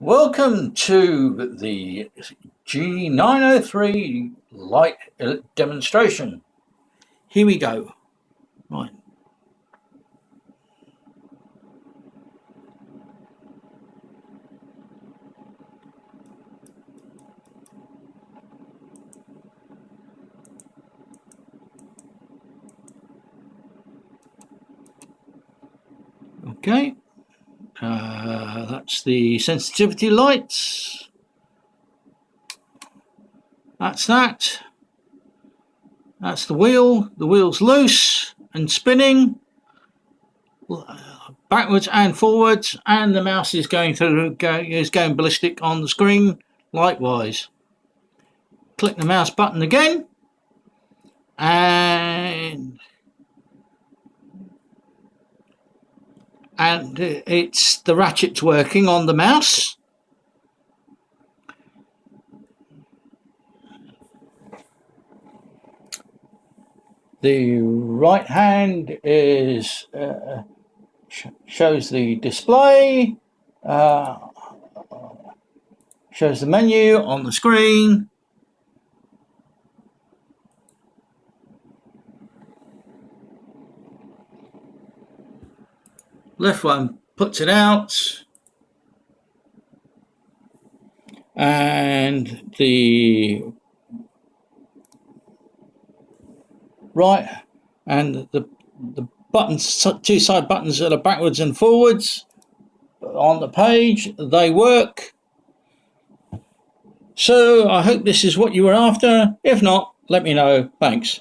Welcome to the G903 light demonstration. Here we go. Right. Okay. That's the sensitivity lights. That's that. That's the wheel. The wheel's loose and spinning backwards and forwards, and the mouse is going ballistic on the screen likewise. Click the mouse button again, and it's the ratchet's working on the mouse. The right hand is shows the display, shows the menu on the screen. Left one puts it out, and the right and the buttons, two side buttons that are backwards and forwards on the page, they work. So I hope this is what you were after. If not, let me know. Thanks.